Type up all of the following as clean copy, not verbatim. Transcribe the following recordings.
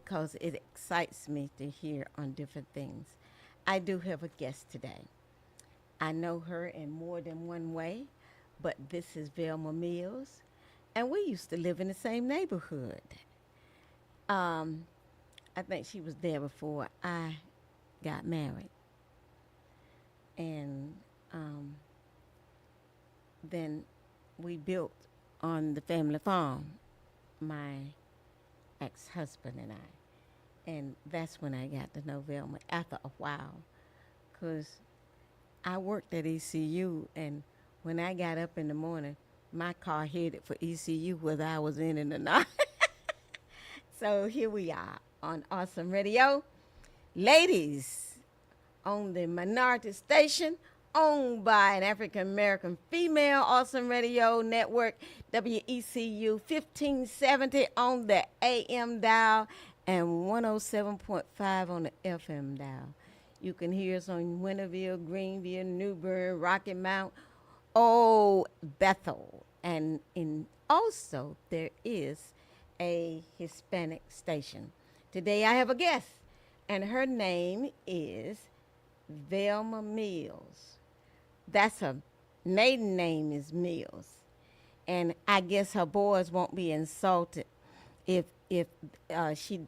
because it excites me to hear on different things. I do have a guest today. I know her in more than one way, but this is Velma Mills, and we used to live in the same neighborhood. Um, I think she was there before I got married, and um, then we built on the family farm, my ex-husband and I, and that's when I got to know Velma after a while, cause I worked at ECU, and when I got up in the morning, my car headed for ECU whether I was in it or not. So here we are on Awesome Radio. Ladies, on the minority station owned by an African American female Awesome Radio Network, WECU 1570 on the AM dial and 107.5 on the FM dial. You can hear us on Winterville, Greenville, Newberry, Rocky Mount, Bethel. And also there is a Hispanic station. Today I have a guest, and her name is Velma Mills. That's her maiden name is Mills. And I guess her boys won't be insulted if she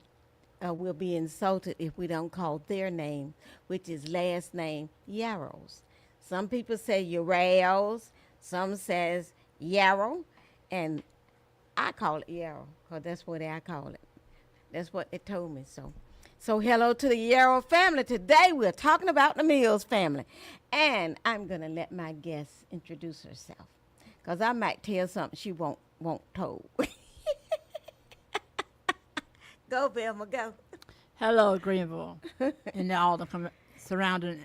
will be insulted if we don't call their name, which is last name Yarrows. Some people say Yarrows, some says Yarrow, and I call it Yarrow because that's what I call it. That's what they told me. So hello to the Yarrow family. Today we're talking about the Mills family, and I'm gonna let my guest introduce herself because I might tell something she won't told. Go, Velma, go. Hello, Greenville, and all the surrounding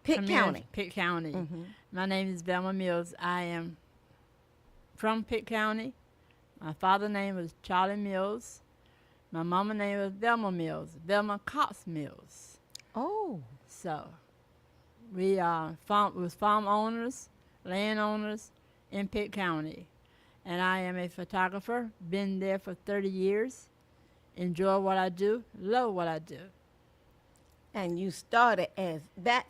Pitt County. Pitt County. Mm-hmm. My name is Velma Mills. I am from Pitt County. My father's name was Charlie Mills. My mama's name was Velma Mills, Velma Cox Mills. Oh. So we was farm owners, land owners in Pitt County. And I am a photographer, been there for 30 years. Enjoy what I do, love what I do. And you started as that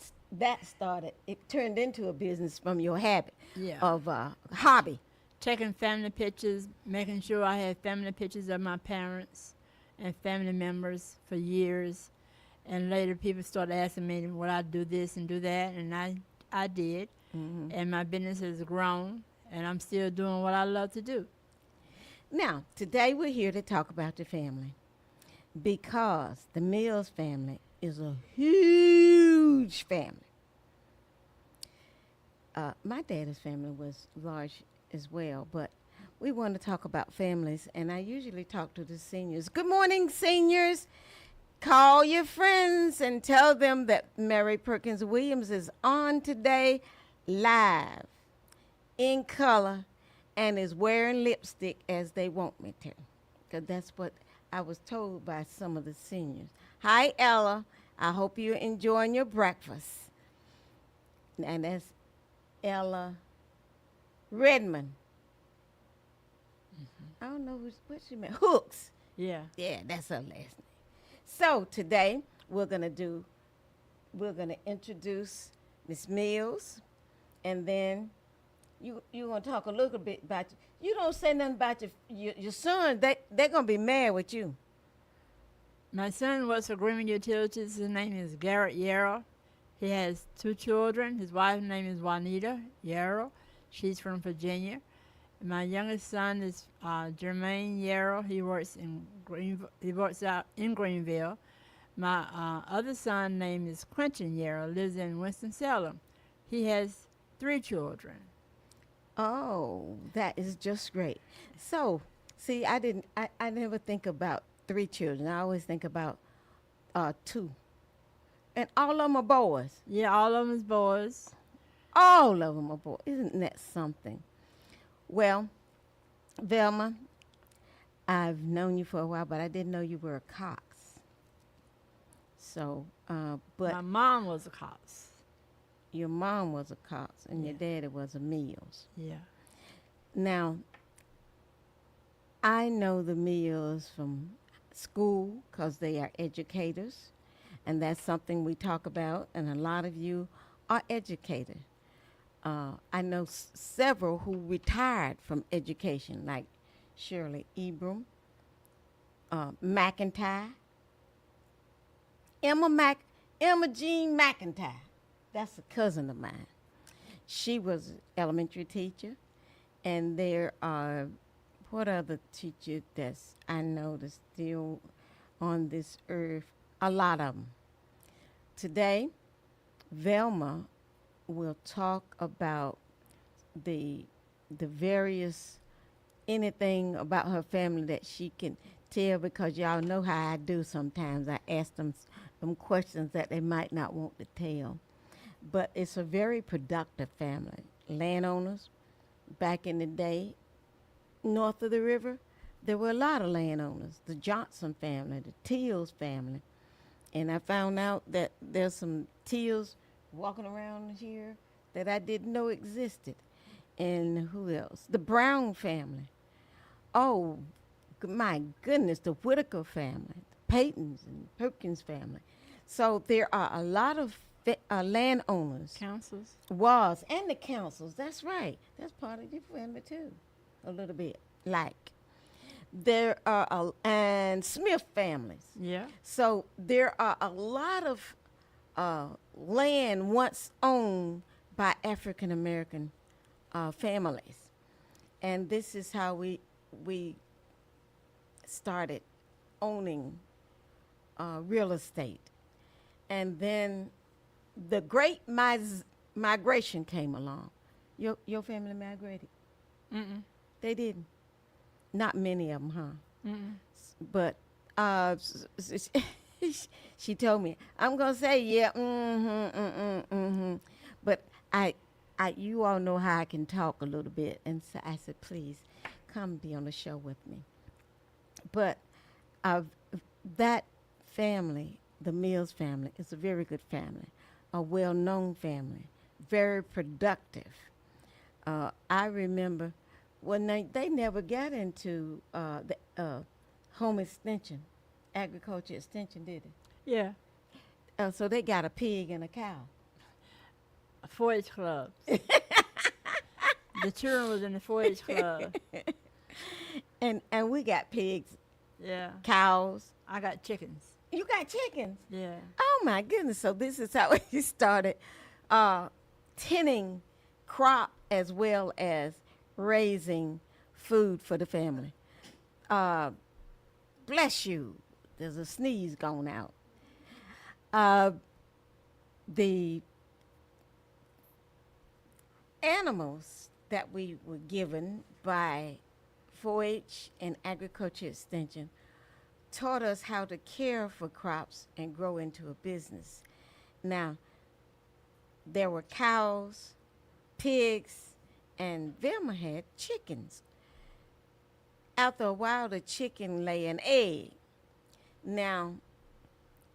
started. It turned into a business from your habit of hobby. Taking family pictures, making sure I had family pictures of my parents and family members for years. And later people started asking me, would I do this and do that? And I did. Mm-hmm. And my business has grown, and I'm still doing what I love to do. Now, today we're here to talk about the family because the Mills family is a huge family. My daddy's family was large as well, but we want to talk about families, and I usually talk to the seniors. Good morning, seniors. Call your friends and tell them that Mary Perkins-Williams is on today live in color and is wearing lipstick as they want me to, because that's what I was told by some of the seniors. Hi, Ella. I hope you're enjoying your breakfast. And that's Ella Redmond. Mm-hmm. I don't know what she meant. Hooks. Yeah. Yeah, that's her last name. So today we're gonna introduce Miss Mills, and then you're gonna talk a little bit about you don't say nothing about your son. They're gonna be mad with you. My son works for Greenville Utilities. His name is Garrett Yarrow. He has 2 children. His wife's name is Juanita Yarrow. She's from Virginia. And my youngest son is Jermaine Yarrow. He works in Greenville. He works out in Greenville. My other son name is Quentin Yarrow. Lives in Winston-Salem. He has 3 children. Oh, that is just great. So, see, I never think about 3 children. I always think about 2. And all of them are boys. Yeah, all of them is boys. All of them are boys. Isn't that something? Well, Velma, I've known you for a while, but I didn't know you were a Cox. So, but my mom was a Cox. Your mom was a Cox, and your daddy was a Mills. Yeah. Now, I know the Mills from school because they are educators, and that's something we talk about. And a lot of you are educators. I know several who retired from education, like Shirley Ebram, McIntyre, Emma Jean McIntyre. That's a cousin of mine. She was an elementary teacher, and there are what other teacher that's I know that's still on this earth? A lot of them. Today, Velma will talk about the the various anything about her family that she can tell because y'all know how I do sometimes. I ask them questions that they might not want to tell. But it's a very productive family. Landowners, back in the day, north of the river, there were a lot of landowners. The Johnson family, the Teals family. And I found out that there's some Teals walking around here that I didn't know existed. And who else? The Brown family. Oh, my goodness, the Whitaker family, the Paytons and Perkins family. So there are a lot of landowners. Councils. And the councils. That's right. That's part of your family too, a little bit. Like there are and Smith families. Yeah. So there are a lot of land once owned by African American families, and this is how we started owning real estate, and then the Great Migration came along. Your family migrated? Mm-mm. They didn't. Not many of them, huh? Mm-mm. But she told me I'm gonna say yeah, but I you all know how I can talk a little bit, and so I said please come be on the show with me. But that family, the Mills family, is a very good family, a well-known family, very productive. I remember when they never got into the home extension, agriculture extension, did they? Yeah. So they got a pig and a cow. 4-H clubs. The children was in the 4-H club. And we got pigs, Yeah. cows. I got chickens. You got chickens. Yeah. Oh my goodness! So this is how he started tending crop as well as raising food for the family. Bless you. There's a sneeze going out. The animals that we were given by 4-H and agriculture extension taught us how to care for crops and grow into a business. Now, there were cows, pigs, and Velma had chickens. After a while, the chicken lay an egg. Now,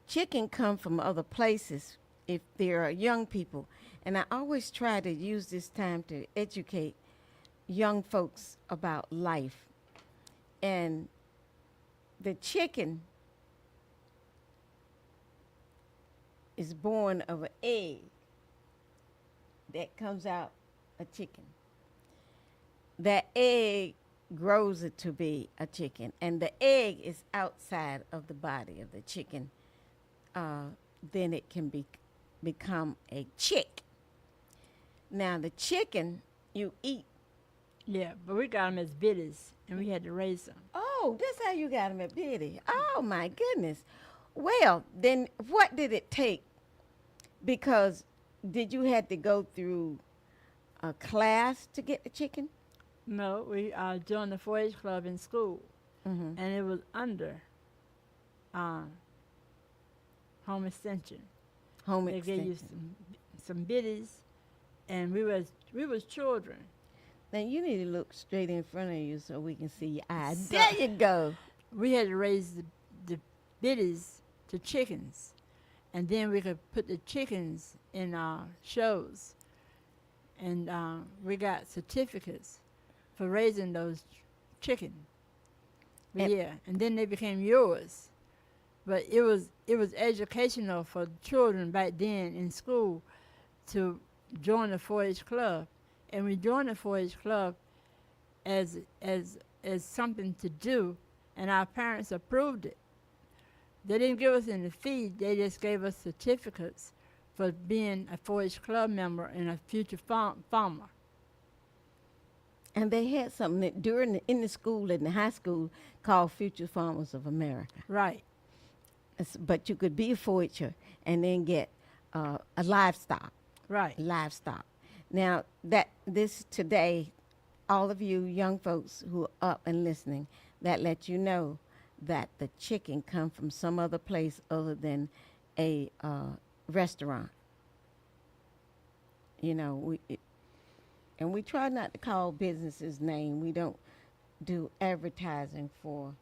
chicken come from other places if there are young people. And I always try to use this time to educate young folks about life. And the chicken is born of an egg that comes out a chicken. That egg grows it to be a chicken, and the egg is outside of the body of the chicken. Then it can become a chick. Now the chicken you eat. Yeah, but we got them as biddies, and we had to raise them. Oh, that's how you got them at Biddy. Oh my goodness. Well, then what did it take? Because did you had to go through a class to get the chicken? No, we joined the 4-H club in school, Mm-hmm. and it was under home extension. Home They gave you extension. some biddies, and we was children. Now you need to look straight in front of you so we can see your eyes. So- There you go. We had to raise the biddies to chickens, and then we could put the chickens in shows, and we got certificates for raising those chickens. But And yeah, and then they became yours. But it was educational for children back then in school to join the 4-H club, and we joined the 4-H club as as something to do, and our parents approved it. They didn't give us any fee; they just gave us certificates for being a 4-H club member and a future farmer. and they had something that in the school, in the high school, called Future Farmers of America. Right, But you could be a forager and then get a livestock. right. Livestock. Now that this today, all of you young folks who are up and listening, that let you know that the chicken come from some other place other than a restaurant. You know, and we try not to call businesses name. We don't do advertising for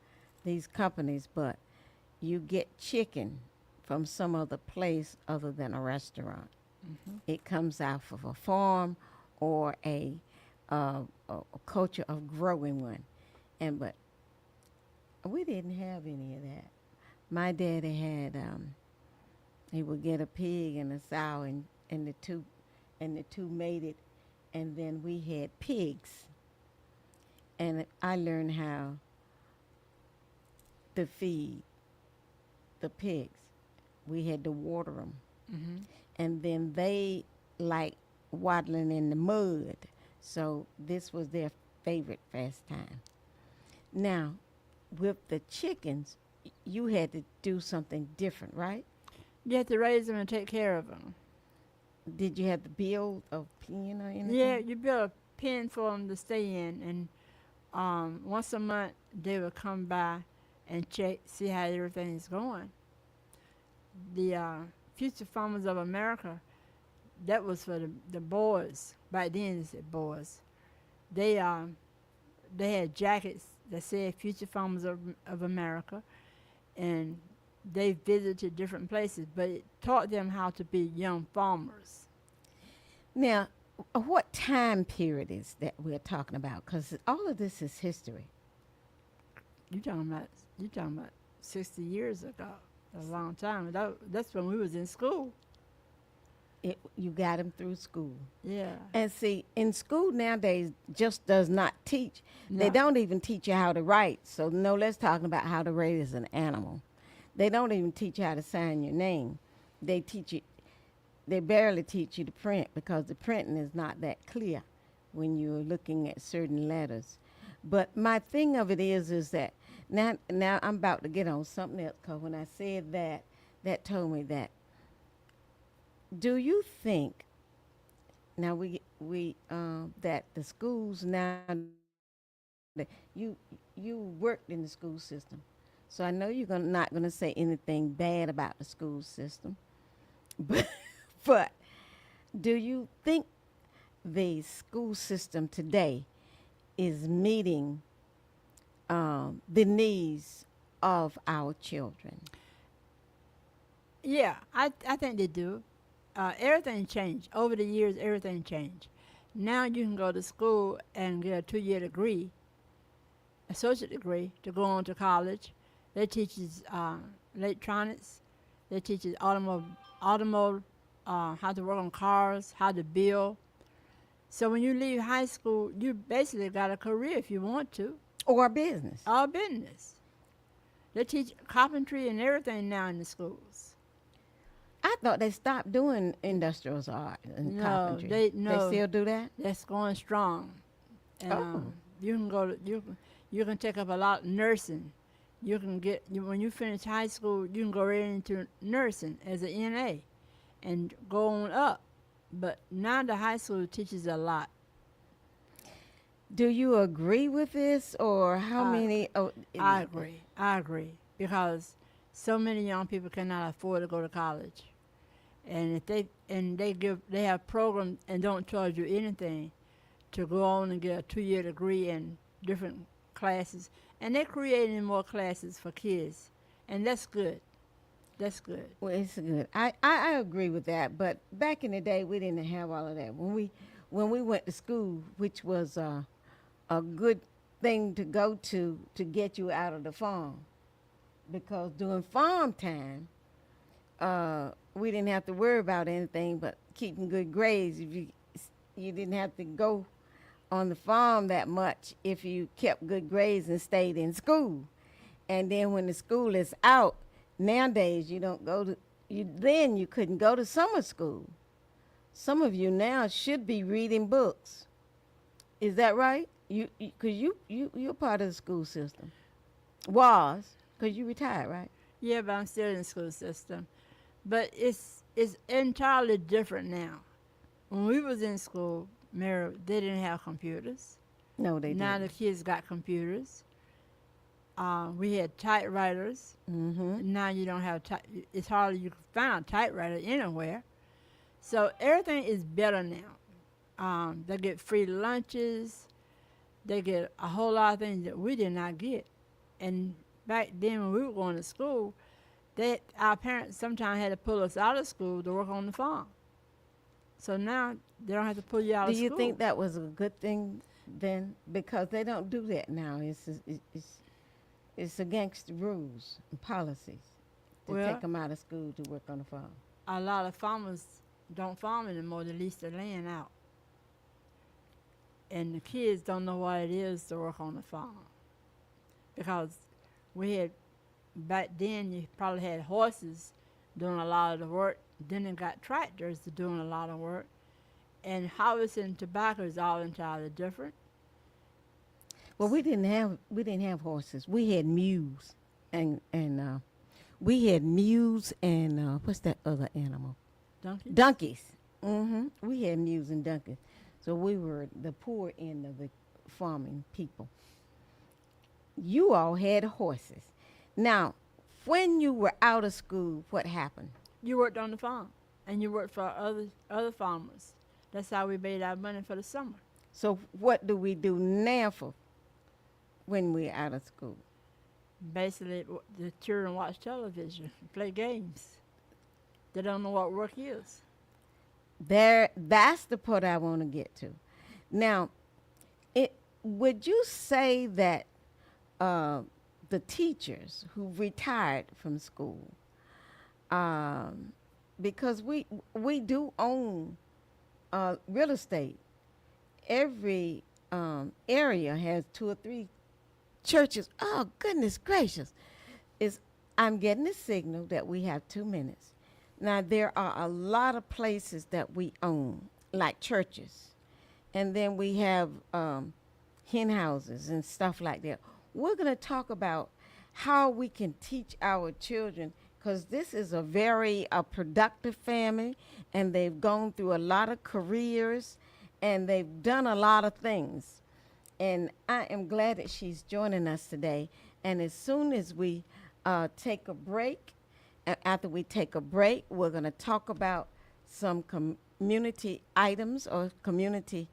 these companies, but you get chicken from some other place other than a restaurant. It comes out of a farm or a culture of growing one. And but we didn't have any of that. My daddy had he would get a pig and a sow and the two mated, and then we had pigs. And I learned how to feed the pigs. We had to water them, Hmm. and then they like waddling in the mud. So this was their favorite pastime. Now, with the chickens, you had to do something different, right? You have to raise them and take care of them. Did you have to build a pen or anything? Yeah, you build a pen for them to stay in, and once a month they would come by and check, see how everything's going. The Future Farmers of America, that was for the boys. Back then, they said boys. They they had jackets that said Future Farmers of America, and they visited different places, but it taught them how to be young farmers. Now, what time period is that we're talking about? Because all of this is history. You talking about 60 years ago, a long time. That's when we was in school. You got them through school. Yeah. And see, in school nowadays, just does not teach. They No. don't even teach you how to write. So no less talking about how to raise an animal. They don't even teach you how to sign your name. They teach you. They barely teach you to print because the printing is not that clear when you're looking at certain letters. But my thing of it is that now I'm about to get on something else, because when I said that, that told me that. Do you think now we that the schools now that you worked in the school system, so I know you're not gonna say anything bad about the school system, but but do you think the school system today is meeting the needs of our children? Yeah, I think they do. Everything changed. Over the years, everything changed. Now you can go to school and get a 2-year degree, associate degree, to go on to college. They teach you electronics. They teach you automotive, how to work on cars, how to build. So when you leave high school, you basically got a career if you want to. Or business? All business. They teach carpentry and everything now in the schools. I thought they stopped doing industrial art and carpentry. No. They still do that? That's going strong. And Oh. you can go to you can take up a lot of nursing. You can when you finish high school, you can go right into nursing as an NA, and go on up. But now the high school teaches a lot. Do you agree with this, or how I- many? Oh, I agree. I agree because so many young people cannot afford to go to college, and if they have programs and don't charge you anything to go on and get a 2-year degree in different classes, and they're creating more classes for kids, and that's good. That's good. Well, it's good. I agree with that. But back in the day, we didn't have all of that. When we went to school, which was a good thing to go to get you out of the farm, because during farm time, we didn't have to worry about anything but keeping good grades. If you didn't have to go on the farm that much if you kept good grades and stayed in school. And then when the school is out, nowadays you don't go to you couldn't go to summer school. Some of you now should be reading books. Is that right? Because you're part of the school system. Was, because you retired, right? Yeah, but I'm still in the school system. But it's entirely different now. When we was in school, Mary, they didn't have computers. No, they Now didn't. the kids got computers. We had typewriters. Mm-hmm. Now you don't have it's hardly you can find a typewriter anywhere. So everything is better now. They get free lunches. They get a whole lot of things that we did not get. And back then when we were going to school, our parents sometimes had to pull us out of school to work on the farm. So now they don't have to pull you out Do of school. you think that was a good thing then? Because they don't do that now. It's against the rules and policies to Well, take them out of school to work on the farm. a lot of farmers don't farm anymore. They lease their land out. And the kids don't know what it is to work on the farm. Because back then you probably had horses doing a lot of the work. Then they got tractors doing a lot of work. And harvesting tobacco is all entirely different. Well, we didn't have horses. We had mules, and we had mules and what's that other animal? Donkeys? Donkeys. Mm-hmm. We had mules and donkeys. So we were the poor end of the farming people. You all had horses. Now, when you were out of school, what happened? You worked on the farm, and you worked for other farmers. That's how we made our money for the summer. So what do we do now for when we're out of school? Basically, the children watch television, play games. They don't know what work is. That's the part I want to get to. Now, would you say that the teachers who retired from school, because we do own real estate. Every area has 2 or 3 churches. Oh, goodness gracious. I'm getting a signal that we have 2 minutes. Now, there are a lot of places that we own, like churches. And then we have hen houses and stuff like that. We're going to talk about how we can teach our children, because this is a very productive family, and they've gone through a lot of careers, and they've done a lot of things. And I am glad that she's joining us today. And as soon as we take a break, after we take a break, we're going to talk about some community items or community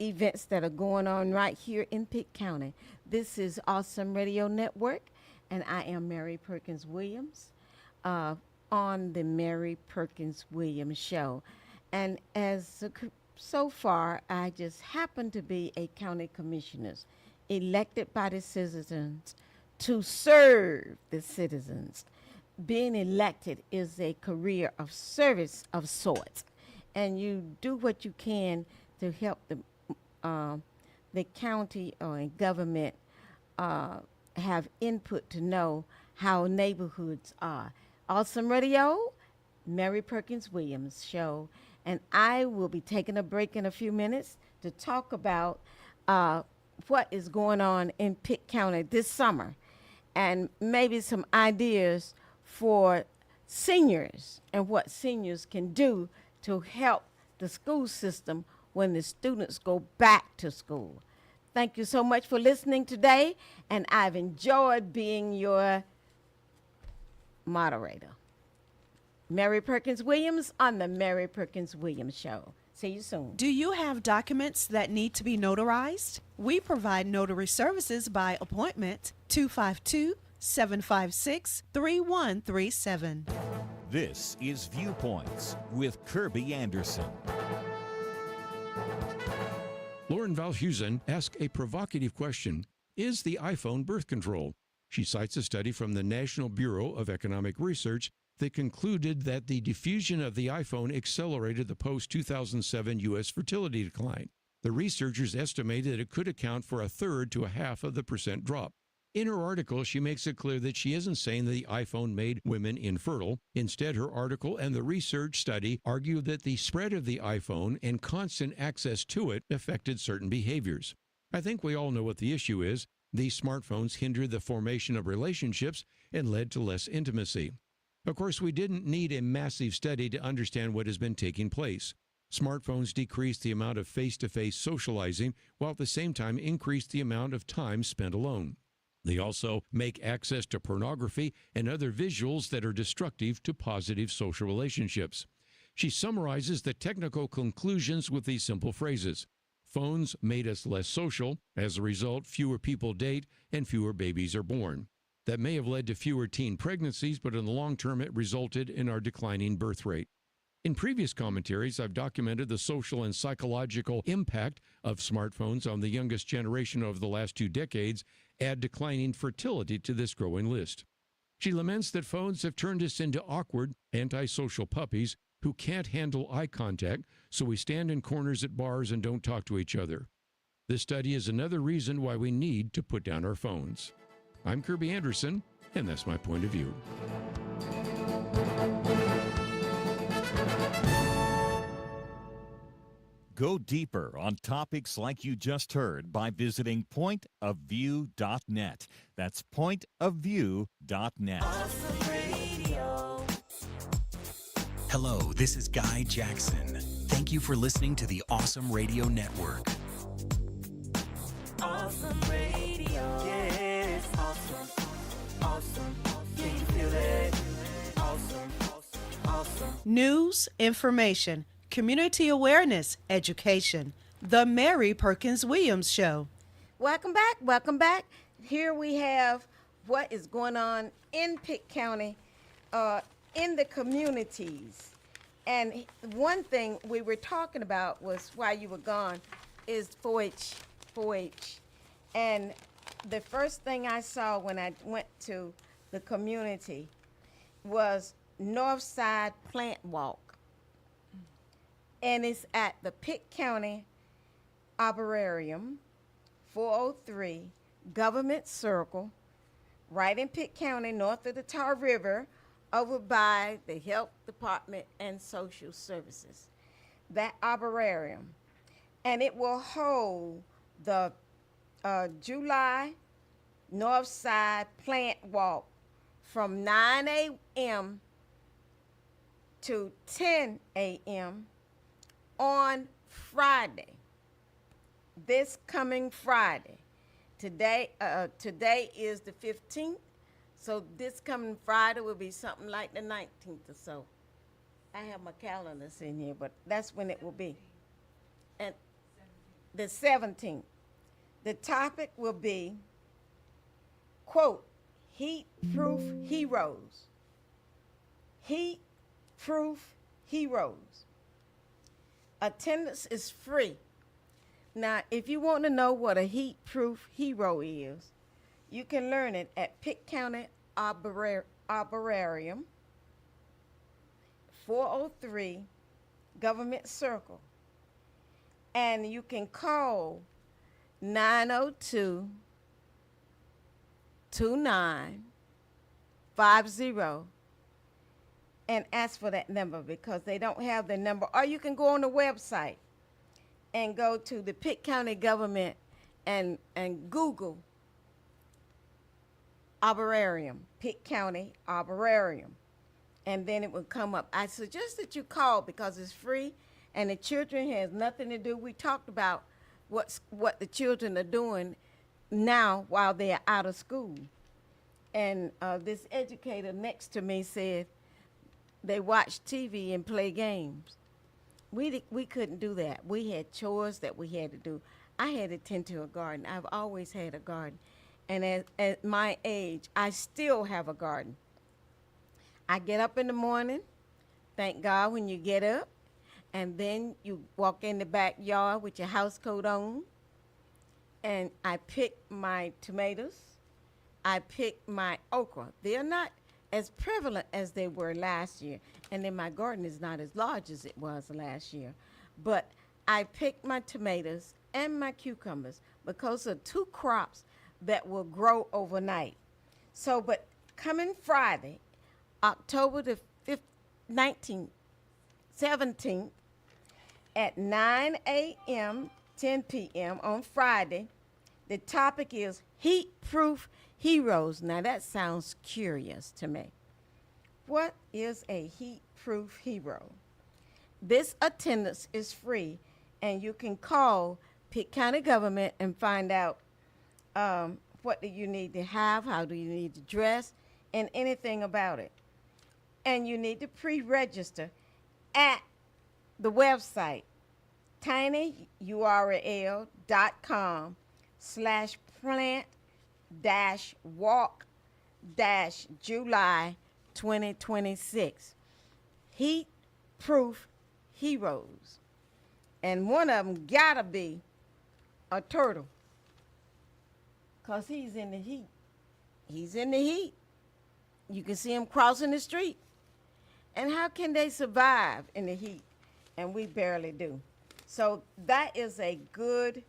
events that are going on right here in Pitt County. This is Awesome Radio Network, and I am Mary Perkins-Williams on the Mary Perkins-Williams Show. And so far, I just happen to be a county commissioner elected by the citizens to serve the citizens. Being elected is a career of service of sorts, and you do what you can to help the county or government have input to know how neighborhoods are. Awesome Radio, Mary Perkins-Williams Show, and I will be taking a break in a few minutes to talk about what is going on in Pitt County this summer, and maybe some ideas for seniors and what seniors can do to help the school system when the students go back to school. Thank you so much for listening today, and I've enjoyed being your moderator. Mary Perkins-Williams on the Mary Perkins-Williams Show. See you soon. Do you have documents that need to be notarized? We provide notary services by appointment. 252-756-3137. This is Viewpoints with Kirby Anderson. Lawrence Lauren Valhusen asked a provocative question: is the iPhone birth control? She cites a study from the National Bureau of Economic Research that concluded that the diffusion of the iPhone accelerated the post-2007 U.S. fertility decline. The researchers estimated that it could account for 1/3 to 1/2 of the percent drop. In her article, she makes it clear that she isn't saying that the iPhone made women infertile. Instead, her article and the research study argue that the spread of the iPhone and constant access to it affected certain behaviors. I think we all know what the issue is. These smartphones hindered the formation of relationships and led to less intimacy. Of course, we didn't need a massive study to understand what has been taking place. Smartphones decreased the amount of face-to-face socializing, while at the same time increased the amount of time spent alone. They also make access to pornography and other visuals that are destructive to positive social relationships. She summarizes the technical conclusions with these simple phrases. Phones made us less social. As a result, fewer people date and fewer babies are born. That may have led to fewer teen pregnancies, but in the long term, it resulted in our declining birth rate. In previous commentaries, I've documented the social and psychological impact of smartphones on the youngest generation over the last 2 decades, add declining fertility to this growing list. She laments that phones have turned us into awkward, antisocial puppies who can't handle eye contact, so we stand in corners at bars and don't talk to each other. This study is another reason why we need to put down our phones. I'm Kirby Anderson, and that's my point of view. Go deeper on topics like you just heard by visiting pointofview.net. That's pointofview.net. Hello, this is Guy Jackson. Thank you for listening to the Awesome Radio Network. Awesome Radio. Yes, awesome. Awesome. Can you feel it? Awesome. Awesome. News, information, community awareness, education. The Mary Perkins-Williams Show. Welcome back. Welcome back. Here we have what is going on in Pitt County, in the communities. And one thing we were talking about was, while you were gone, is 4-H. And the first thing I saw when I went to the community was Northside Plant Walk. And it's at the Pitt County Arboretum, 403 Government Circle, right in Pitt County, north of the Tar River, over by the Health Department and Social Services. That arboretum. And it will hold the July Northside Plant Walk from 9 a.m. to 10 a.m. on Friday, this coming Friday. Today is the 15th, so this coming Friday will be something like the 19th or so. I have my calendars in here, but that's when it will be. And the 17th. The topic will be, quote, heat-proof heroes. Heat-proof heroes. Attendance is free. Now, if you want to know what a heat-proof hero is, you can learn it at Pitt County Arboretum, 403 Government Circle. And you can call 902-2950 and ask for that number, because they don't have the number. Or you can go on the website and go to the Pitt County government and Google Arboretum, Pitt County Arboretum, and then it will come up. I suggest that you call because it's free and the children has nothing to do. We talked about what the children are doing now while they're out of school. And this educator next to me said they watch TV and play games. We couldn't do that. We had chores that we had to do. I had to tend to a garden. I've always had a garden. And at my age, I still have a garden. I get up in the morning, thank God when you get up, and then you walk in the backyard with your house coat on, and I pick my tomatoes. I pick my okra. They're not as prevalent as they were last year, and then my garden is not as large as it was last year. But I pick my tomatoes and my cucumbers because of two crops that will grow overnight. So, but coming Friday, October the 5th, 19th, 17th, at 9 a.m., 10 p.m. on Friday, the topic is heat-proof heroes. Now that sounds curious to me. What is a heat-proof hero? This attendance is free, and you can call Pitt County government and find out what do you need to have, how do you need to dress, and anything about it. And you need to pre-register at the website tinyurl.com/plant-walk-July 2026. Heat proof heroes. And one of them gotta be a turtle. Because he's in the heat. He's in the heat. You can see him crossing the street. And how can they survive in the heat? And we barely do. So that is a good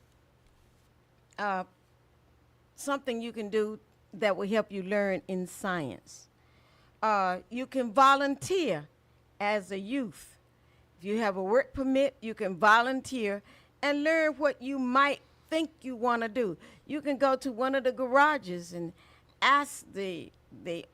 something you can do that will help you learn in science. You can volunteer as a youth. If you have a work permit, you can volunteer and learn what you might think you want to do. You can go to one of the garages and ask the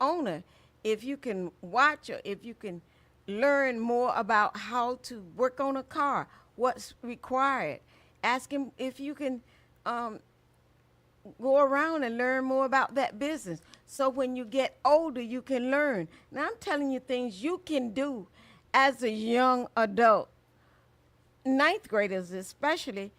owner if you can watch or if you can learn more about how to work on a car, what's required. Ask him if you can go around and learn more about that business. So when you get older, you can learn. Now, I'm telling you things you can do as a young adult. Ninth graders especially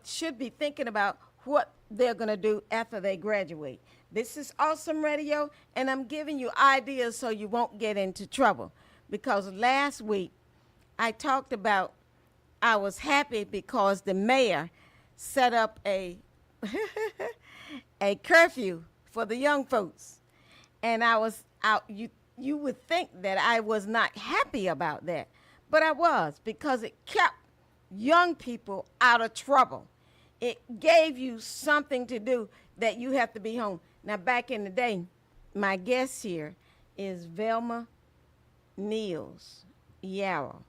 should be thinking about what they're going to do after they graduate. This is Awesome Radio, and I'm giving you ideas so you won't get into trouble. Because last week I talked about I was happy because the mayor set up a a curfew for the young folks. And I was out. You would think that I was not happy about that, but I was, because it kept young people out of trouble. It gave you something to do that you have to be home. Now, back in the day, my guest here is Velma Niels Yarrow.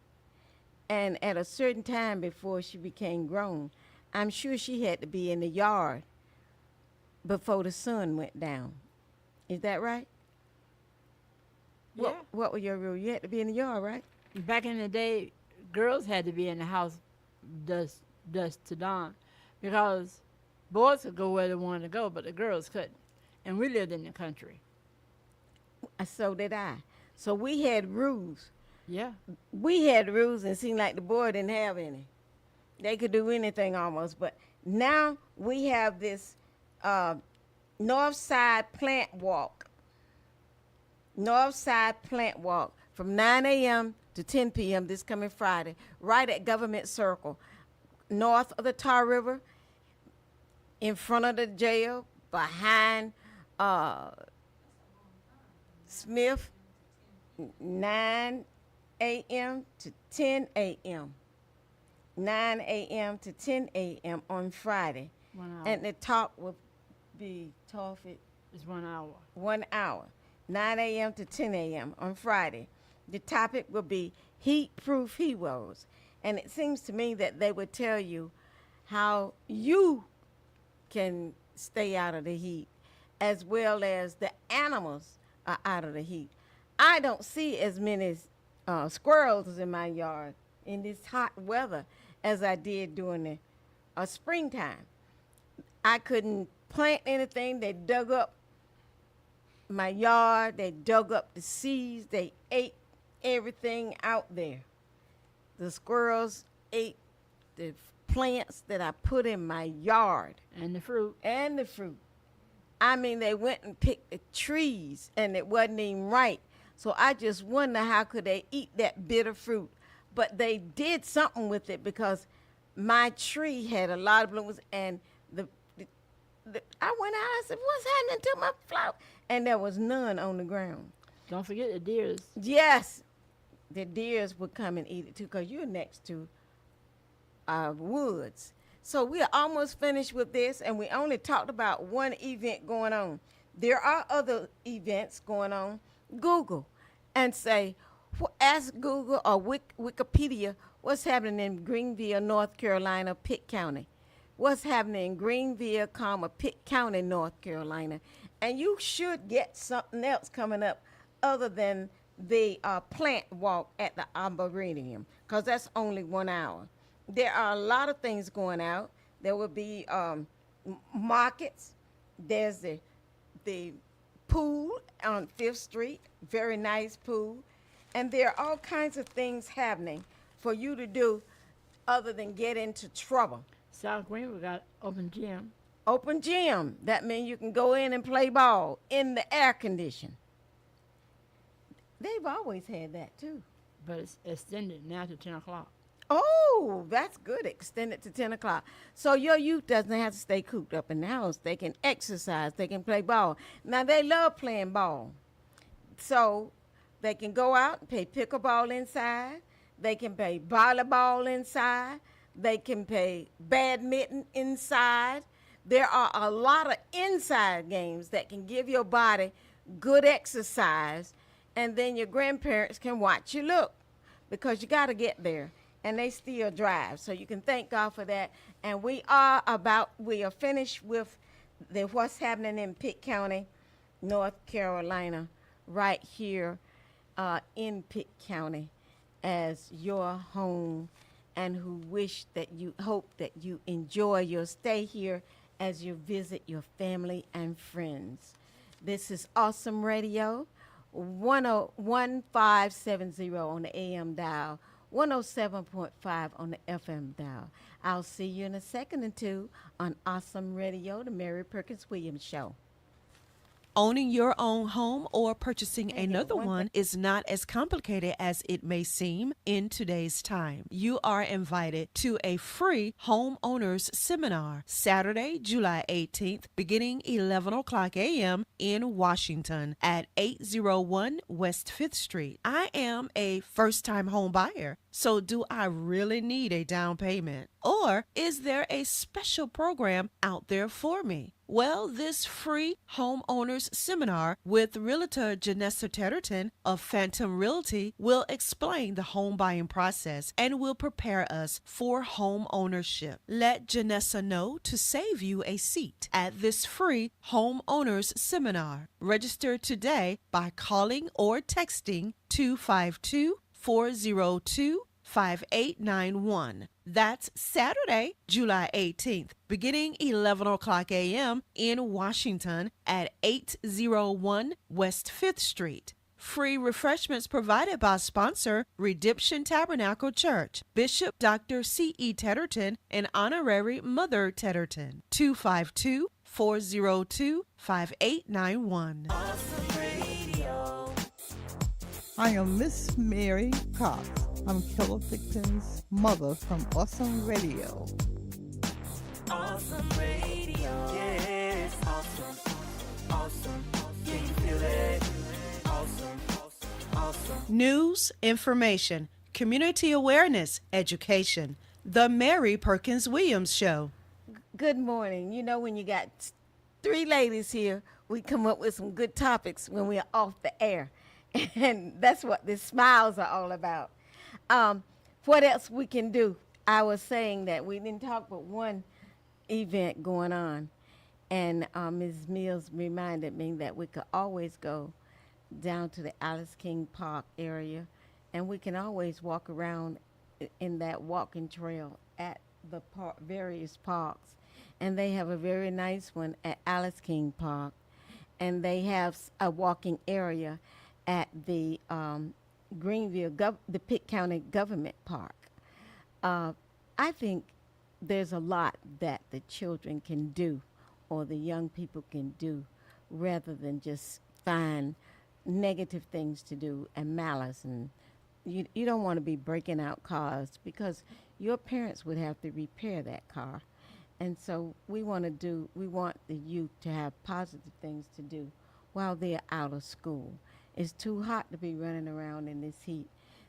And at a certain time before she became grown, I'm sure she had to be in the yard before the sun went down. Is that right? Yeah. What were your rules? You had to be in the yard, right? Back in the day, girls had to be in the house dusk to dawn, because boys could go where they wanted to go, but the girls couldn't. And we lived in the country. So did I. So we had rules. Yeah. We had rules, and it seemed like the boy didn't have any. They could do anything almost. But now we have this North Side Plant Walk. North Side Plant Walk from 9 a.m. to 10 p.m. this coming Friday, right at Government Circle, north of the Tar River, in front of the jail, behind Smith, 9 a.m. to 10 a.m. 9 a.m. to 10 a.m. on Friday. 1 hour. And the talk will be taught It's 1 hour. 1 hour, 9 a.m. to 10 a.m. on Friday. The topic will be heat-proof heroes. And it seems to me that they would tell you how you can stay out of the heat, as well as the animals are out of the heat. I don't see as many squirrels in my yard in this hot weather as I did during the springtime. I couldn't plant anything. They dug up my yard. They dug up the seeds. They ate everything out there. The squirrels ate the plants that I put in my yard. And the fruit. And the fruit. I mean, they went and picked the trees, and it wasn't even right. So I just wonder how could they eat that bitter fruit. But they did something with it, because my tree had a lot of blooms, and the I went out. I said, "What's happening to my flower?" And there was none on the ground. Don't forget the deers. Yes, the deers would come and eat it too, because you're next to woods. So we are almost finished with this, and we only talked about one event going on. There are other events going on. Google and say, ask Google or Wikipedia what's happening in Greenville, North Carolina, Pitt County. What's happening in Greenville, Pitt County, North Carolina. And you should get something else coming up other than the plant walk at the Arboretum, because that's only 1 hour. There are a lot of things going out. There will be markets. There's the pool on 5th Street, very nice pool. And there are all kinds of things happening for you to do other than get into trouble. South Greenville got open gym. Open gym. That means you can go in and play ball in the air condition. They've always had that too. But it's extended now to 10 o'clock. Oh, that's good. Extend it to 10 o'clock. So your youth doesn't have to stay cooped up in the house. They can exercise. They can play ball. Now, they love playing ball. So they can go out and play pickleball inside. They can play volleyball inside. They can play badminton inside. There are a lot of inside games that can give your body good exercise, and then your grandparents can watch you look, because you got to get there, and they still drive. So you can thank God for that. And we are finished with what's happening in Pitt County, North Carolina, right here in Pitt County as your home, and who hope that you enjoy your stay here as you visit your family and friends. This is Awesome Radio, 1570 on the AM dial, 107.5 on the FM dial. I'll see you in a second or two on Awesome Radio, the Mary Perkins-Williams Show. Owning your own home or purchasing another one is not as complicated as it may seem in today's time. You are invited to a free homeowners seminar Saturday, July 18th, beginning 11 o'clock a.m. in Washington at 801 West 5th Street. I am a first-time home buyer, so do I really need a down payment? Or is there a special program out there for me? Well, this free homeowners seminar with Realtor Janessa Tetterton of Phantom Realty will explain the home buying process and will prepare us for home ownership. Let Janessa know to save you a seat at this free homeowners seminar. Register today by calling or texting 252-402-5891. That's Saturday, July 18th, beginning 11 o'clock a.m. in Washington at 801 West 5th Street. Free refreshments provided by sponsor Redemption Tabernacle Church, Bishop Dr. C.E. Tetterton, and Honorary Mother Tetterton. 252-402-5891. Awesome Radio. I am Miss Mary Cox. I'm Keller Thicken's mother from Awesome Radio. Awesome Radio. Yes, awesome. Awesome. Yeah, you feel it. Awesome. Awesome. News, information, community awareness, education. The Mary Perkins-Williams Show. Good morning. You know, when you got three ladies here, we come up with some good topics when we are off the air. And that's what the smiles are all about. What else we can do? I was saying that we didn't talk but one event going on. And Ms. Mills reminded me that we could always go down to the Alice King Park area, and we can always walk around in that walking trail at the various parks. And they have a very nice one at Alice King Park, and they have a walking area at the Greenville, the Pitt County Government Park. I think there's a lot that the children can do, or the young people can do, rather than just find negative things to do and malice. And you don't want to be breaking out cars, because your parents would have to repair that car. And so we want the youth to have positive things to do while they're out of school. It's too hot to be running around in this heat.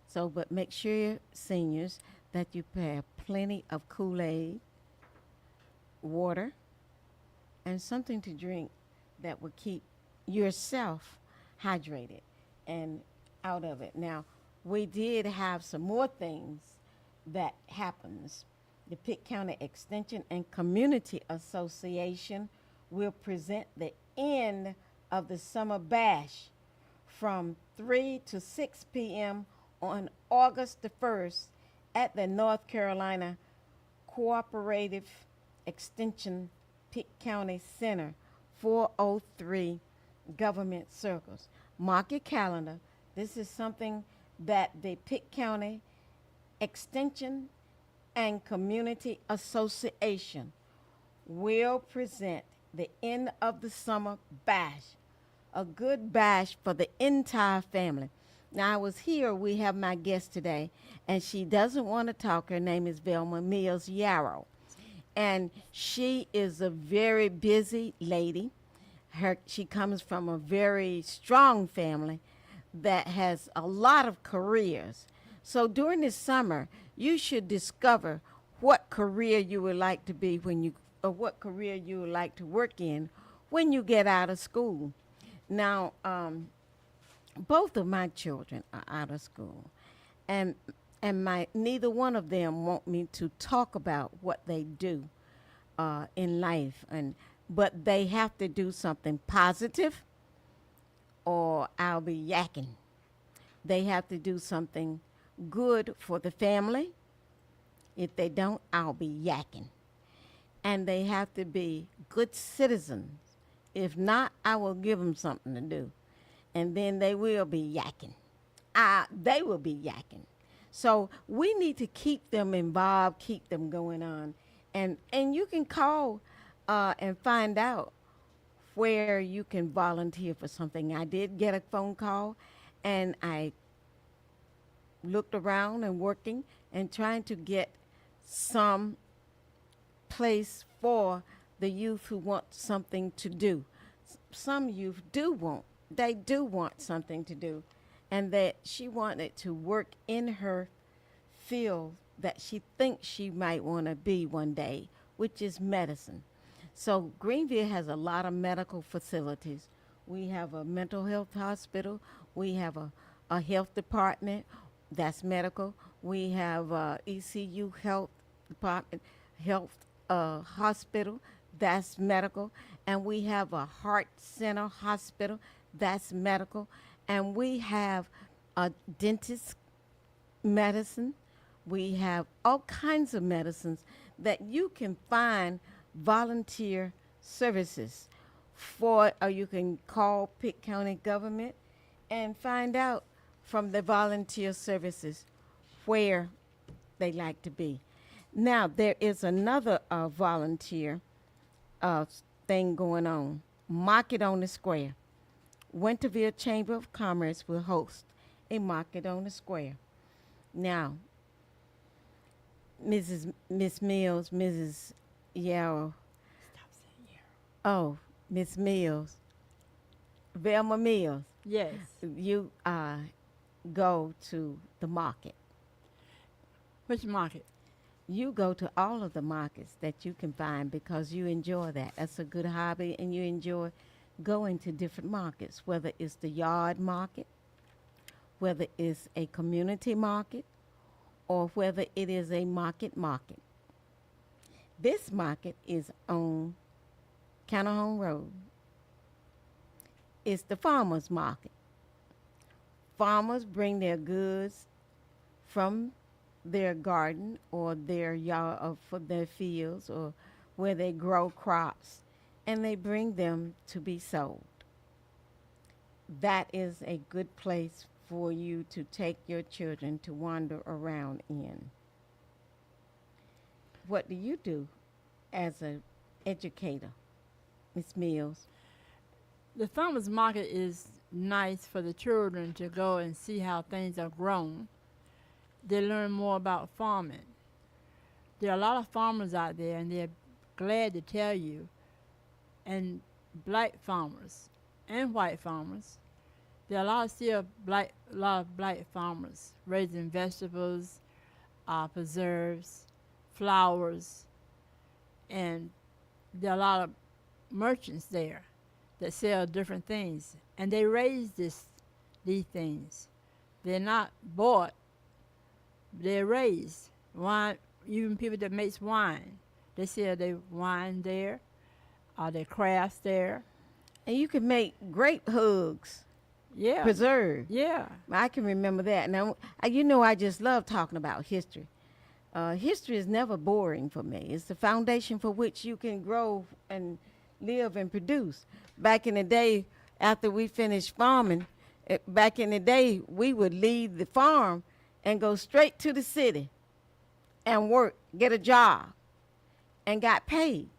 So, but make sure, seniors, that you have plenty of Kool-Aid, water, and something to drink that will keep yourself hydrated and out of it. Now, we did have some more things that happens. The Pitt County Extension and Community Association will present the end of the summer bash from 3 to 6 p.m. on August the 1st at the North Carolina Cooperative Extension Pitt County Center, 403 Government Circles. Mark your calendar. This is something that the Pitt County Extension and Community Association will present the end of the summer bash, a good bash for the entire family. Now, I was here, we have my guest today, and she doesn't want to talk. Her name is Velma Mills Yarrow, and she is a very busy lady. She comes from a very strong family that has a lot of careers. So during this summer, you should discover what career you would like to be or what career you would like to work in when you get out of school. Now, both of my children are out of school, and neither one of them want me to talk about what they do in life, but they have to do something positive, or I'll be yakking. They have to do something good for the family. If they don't, I'll be yakking. And they have to be good citizens. If not, I will give them something to do. And then they will be yakking. They will be yakking. So we need to keep them involved, keep them going on. And you can call and find out where you can volunteer for something. I did get a phone call, and I looked around and working and trying to get some place for the youth who want something to do. Some youth do want something to do, and that she wanted to work in her field that she thinks she might want to be one day, which is medicine. So Greenville has a lot of medical facilities. We have a mental health hospital. We have a health department that's medical. We have ECU health department, hospital that's medical. And we have a heart center hospital that's medical. And we have a dentist medicine. We have all kinds of medicines that you can find volunteer services for, or you can call Pitt County government and find out from the volunteer services where they like to be. Now, there is another volunteer thing going on. Market on the Square. Winterville Chamber of Commerce will host a market on the square. Now, Miss Mills, Mrs. Yarrow. Stop saying Yarrow. Oh, Miss Mills. Velma Mills. Yes. You go to the market. Which market? You go to all of the markets that you can find because you enjoy that. That's a good hobby, and you enjoy going to different markets, whether it's the yard market, whether it's a community market, or whether it is a market. This market is on Counter Home Road. It's the farmers market. Farmers bring their goods from their garden or their yard, or from their fields, or where they grow crops, and they bring them to be sold. That is a good place for you to take your children to wander around in. What do you do as an educator, Miss Mills? The farmers market is nice for the children to go and see how things are grown. They learn more about farming. There are a lot of farmers out there, and they're glad to tell you, and black farmers and white farmers, there are a lot of black farmers raising vegetables, preserves, flowers, and there are a lot of merchants there that sell different things, and they raise these things. They're not bought; they're raised. Wine, even people that makes wine, they sell their wine there, their crafts there. And you can make grape hugs, Yeah, preserve. yeah, I can remember that. Now, you know, I just love talking about history. History is never boring for me. It's the foundation for which you can grow and live and produce. Back in the day, after we finished farming, back in the day, we would leave the farm and go straight to the city and work, get a job, and got paid.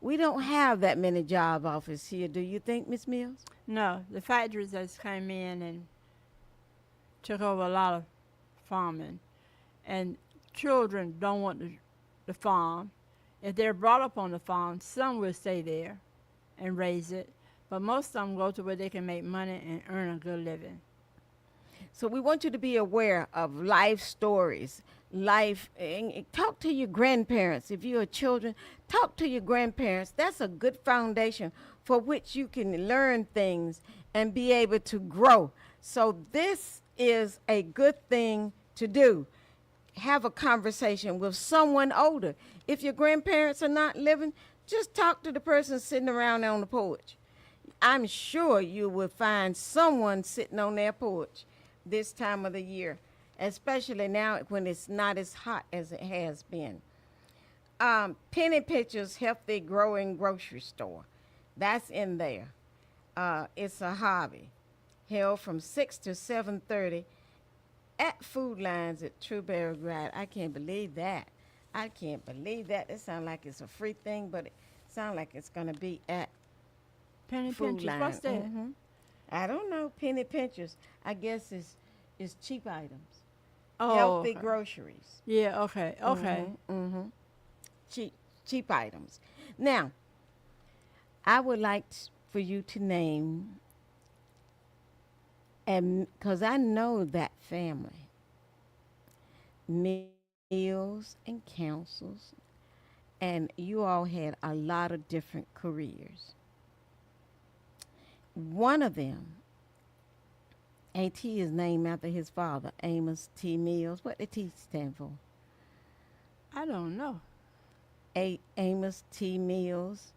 We don't have that many job offers here, do you think, Miss Mills? no, the factories just came in and took over a lot of farming, and children don't want the farm. If they're brought up on the farm, some will stay there and raise it, but most of them go to where they can make money and earn a good living. So we want you to be aware of life stories, and talk to your grandparents. If you are children, talk to your grandparents. That's a good foundation for which you can learn things and be able to grow. So this is a good thing to do. Have a conversation with someone older. If your grandparents are not living, just talk to the person sitting around on the porch. I'm sure you will find someone sitting on their porch this time of the year, especially now when it's not as hot as it has been. Penny Pictures Healthy Growing Grocery Store. That's in there. It's a hobby. Held from 6 to 7:30 at Food Lines at Trueberry Grad. I can't believe that. I can't believe that. It sounds like it's a free thing, but it sounds like it's going to be at Penny Food pinchers, Line. what's that? Mhm. I don't know. Penny Pinchers. I guess it's cheap items. Oh, Healthy okay. groceries. Yeah, okay, okay. Mm-hmm. Cheap items. Now, I would like for you to name, and because I know that family, meals and councils, and you all had a lot of different careers. One of them, AT, is named after his father, Amos T. Mills. What did T stand for? I don't know. Amos T. Mills.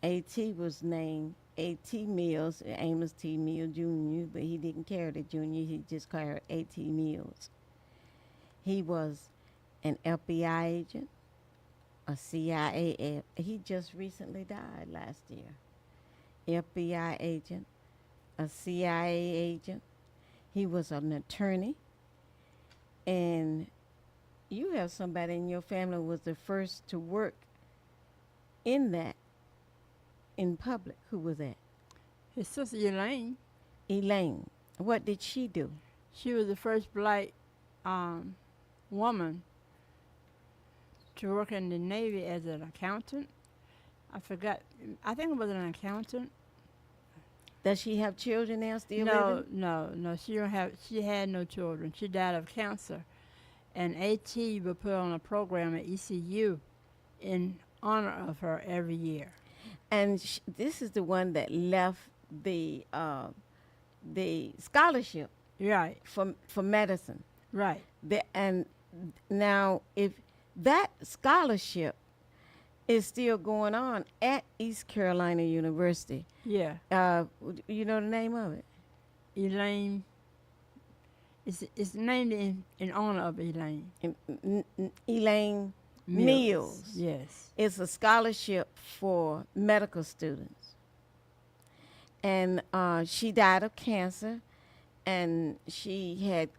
AT was named A.T. Mills, Amos T. Mills Jr., but he didn't carry the junior. He just carried A.T. Mills. He was an FBI agent, a CIA. He just recently died last year. FBI agent, a CIA agent. He was an attorney. And you have somebody in your family who was the first to work in that, in public. Who was that? His sister Elaine, Elaine. What did she do? she was the first black woman to work in the Navy as an accountant. I forgot. I think it was an accountant. Does she have children now still No, living? no. She don't have. She had no children. She died of cancer, and AT would put on a program at ECU in honor of her every year. And this is the one that left the scholarship Right, for medicine. right. And now, if that scholarship is still going on at East Carolina University, Yeah, you know the name of it? Elaine. It's named in honor of Elaine Elaine Mills. Yes. It's a scholarship for medical students. And she died of cancer, and she had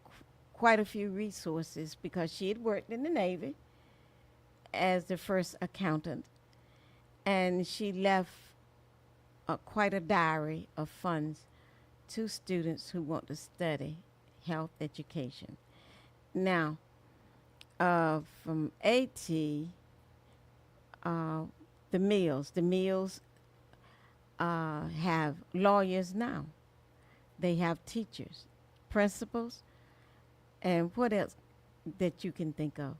quite a few resources because she had worked in the Navy as the first accountant, and she left quite a diary of funds to students who want to study health education. Now, from AT, the Mills. The Mills have lawyers now. They have teachers, principals, and what else that you can think of?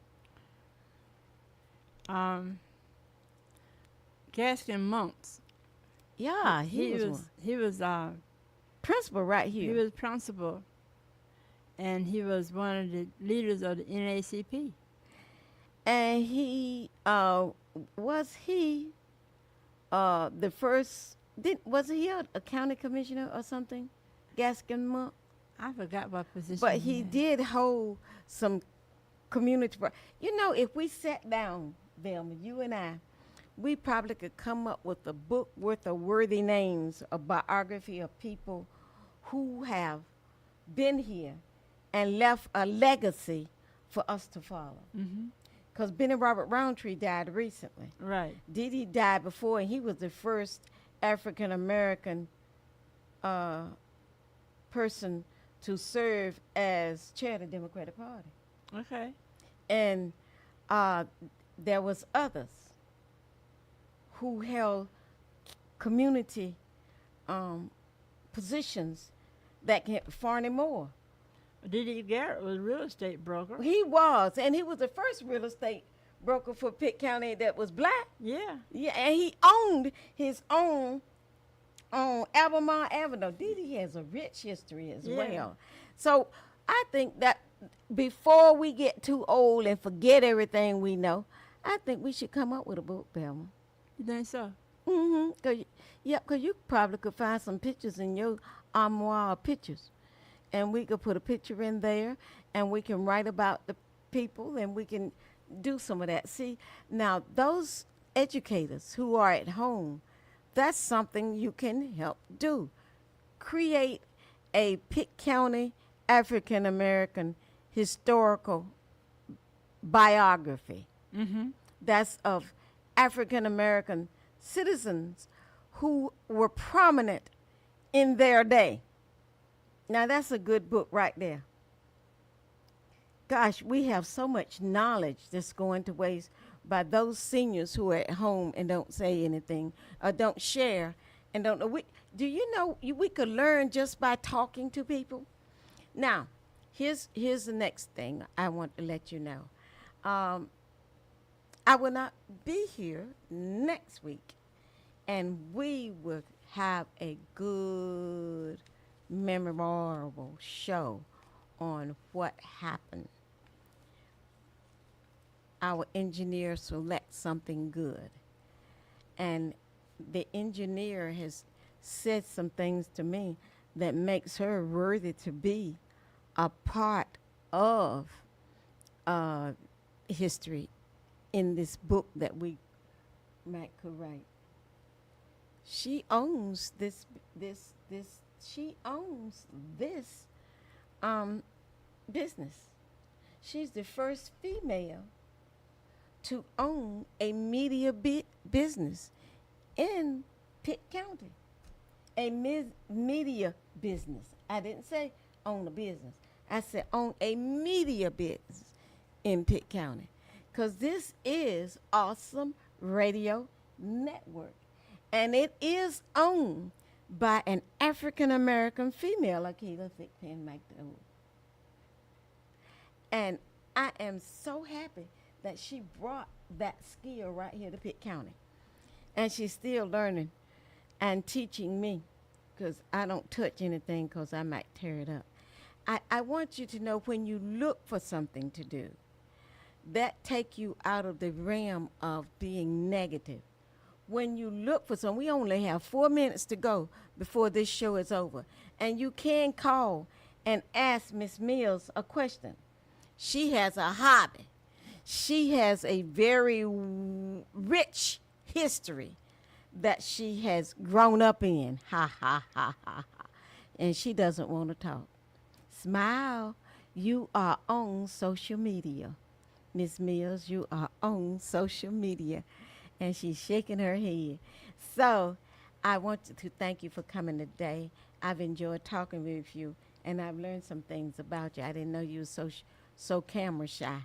Gaskin Monks. Yeah, he was one. He was Principal right he here. was principal, and he was one of the leaders of the NAACP. And he was he the first was he a county commissioner or something? Gaskin Monk. I forgot what position. But he had. did hold some community. You know, if we sat down, Velma, you and I, we probably could come up with a book worth of worthy names, a biography of people who have been here and left a legacy for us to follow. Because Benny Robert Roundtree died recently. Right. Didi died before, and he was the first African American person to serve as chair of the Democratic Party. Okay. And there was others who held community positions that can Farney Moore. D.D. Garrett was a real estate broker. He was, and he was the first real estate broker for Pitt County that was black. Yeah. Yeah, and he owned his own on Albemarle Avenue. Didi has a rich history as Yeah. well. So I think that before we get too old and forget everything we know, I think we should come up with a book, Velma. You think so? Cause you probably could find some pictures in your armoire of pictures, and we could put a picture in there, and we can write about the people, and we can do some of that. See, now those educators who are at home, that's something you can help do. Create a Pitt County African American historical biography. That's of African American citizens who were prominent in their day. Now that's a good book right there. Gosh, we have so much knowledge that's going to waste by those seniors who are at home and don't say anything or don't share and don't know. Do you know we could learn just by talking to people? Now, here's the next thing I want to let you know. I will not be here next week, and we will have a good, memorable show on what happened. Our engineer selects something good, and the engineer has said some things to me that makes her worthy to be a part of history in this book that we might could write. She owns this she owns this business. She's the first female to own a media business in Pitt County. A media business. I didn't say own a business. I said own a media business in Pitt County. Because this is Awesome Radio Network. And it is owned by an African American female, Akila Thigpen McDowell. And I am so happy that she brought that skill right here to Pitt County. And she's still learning and teaching me, because I don't touch anything because I might tear it up. I want you to know, when you look for something to do, that take you out of the realm of being negative. When you look for something, we only have 4 minutes to go before this show is over. And you can call and ask Miss Mills a question. She has a hobby. She has a very rich history that she has grown up in. Ha, ha, ha, ha, ha. And she doesn't want to talk. Smile. You are on social media. Miss Mills, you are on social media. And she's shaking her head. So I want to thank you for coming today. I've enjoyed talking with you, and I've learned some things about you. I didn't know you were so camera shy.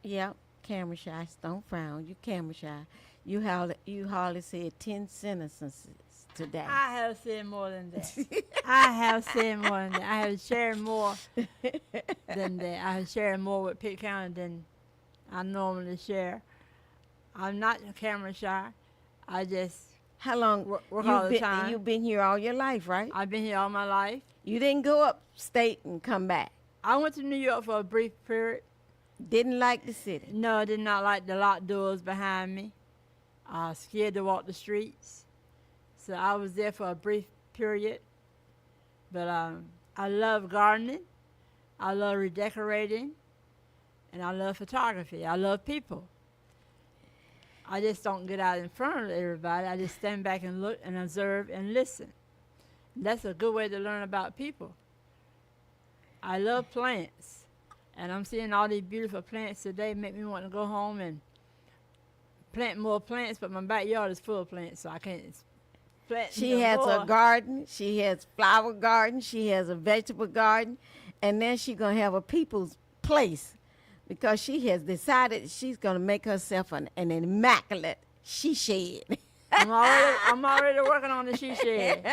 Yeah, camera shy. Don't frown. You camera shy. You hardly said 10 sentences today. I have said more than that. I have said more than that. I have shared more than that. I have shared more with Pitt County than I normally share. I'm not camera shy. I just How long work all the been, time. you've been here all your life, right? I've been here all my life. You didn't go upstate and come back. I went to New York for a brief period. Didn't like the city. No, I did not like the locked doors behind me. Scared to walk the streets. So I was there for a brief period. But I love gardening. I love redecorating. And I love photography. I love people. I just don't get out in front of everybody. I just stand back and look and observe and listen. That's a good way to learn about people. I love plants. And I'm seeing all these beautiful plants today make me want to go home and plant more plants, but my backyard is full of plants, so I can't plant She no has more. a garden. She has flower garden. She has a vegetable garden. And then she's going to have a people's place because she has decided she's going to make herself an immaculate she shed. I'm already working on the she shed.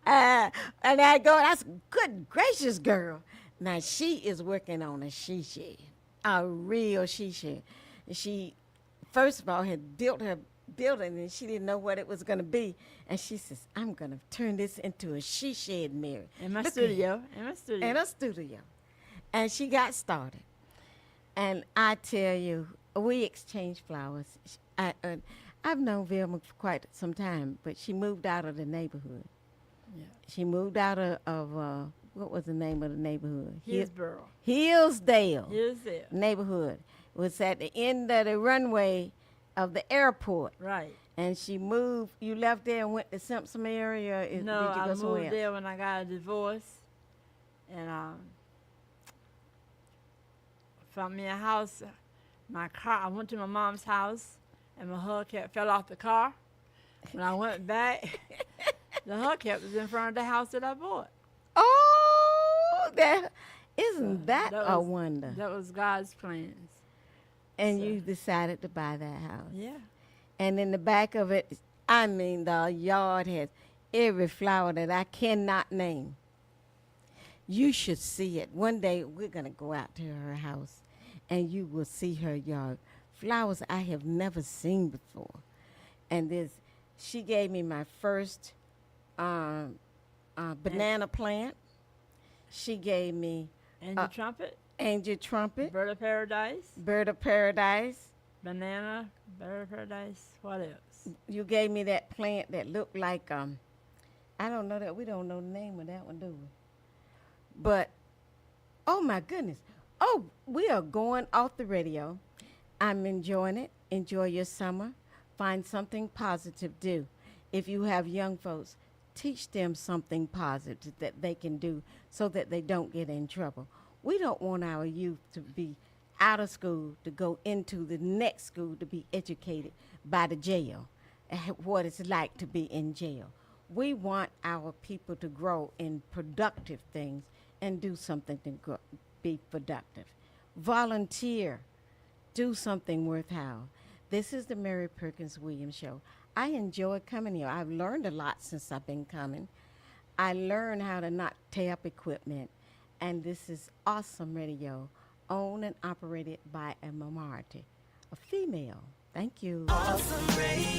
And I go, that's good gracious, girl. Now, she is working on a she shed, a real she shed. She, first of all, had built her building, and she didn't know what it was going to be. And she says, I'm going to turn this into a she shed, Mary. In my Look studio. at- In my studio. In a studio. And she got started. And I tell you, we exchanged flowers. I've known Velma for quite some time, but she moved out of the neighborhood. Yeah. She moved out of what was the name of the neighborhood? Hillsboro. Hillsdale Here's it. neighborhood. It was at the end of the runway of the airport. Right. And she moved. You left there and went to Simpson area? Or No, did you I go somewhere moved else? there when I got a divorce. And found me a house. My car, I went to my mom's house, and my hubcap fell off the car. When I went back, the hubcap was in front of the house that I bought. Oh, isn't that that a was- wonder? That was God's plans. And so- you decided to buy that house. Yeah. And in the back of it, I mean, the yard has every flower that I cannot name. You should see it. One day we're going to go out to her house and you will see her yard. Flowers I have never seen before. And she gave me my first banana plant. She gave me Angel trumpet, angel trumpet, bird of paradise, bird of paradise. banana, bird of paradise. What else? You gave me that plant that looked like I don't know that we don't know the name of that one, do we? But oh my goodness. Oh, we are going off the radio. I'm enjoying it. Enjoy your summer. Find something positive to do. If you have young folks, teach them something positive that they can do so that they don't get in trouble. We don't want our youth to be out of school to go into the next school to be educated by the jail, what it's like to be in jail. We want our people to grow in productive things and do something to be productive. Volunteer. Do something worthwhile. This is the Mary Perkins-Williams Show. I enjoy coming here. I've learned a lot since I've been coming. I learned how to not tear up equipment. And this is awesome radio, owned and operated by a minority, a female. Thank you. Awesome Radio.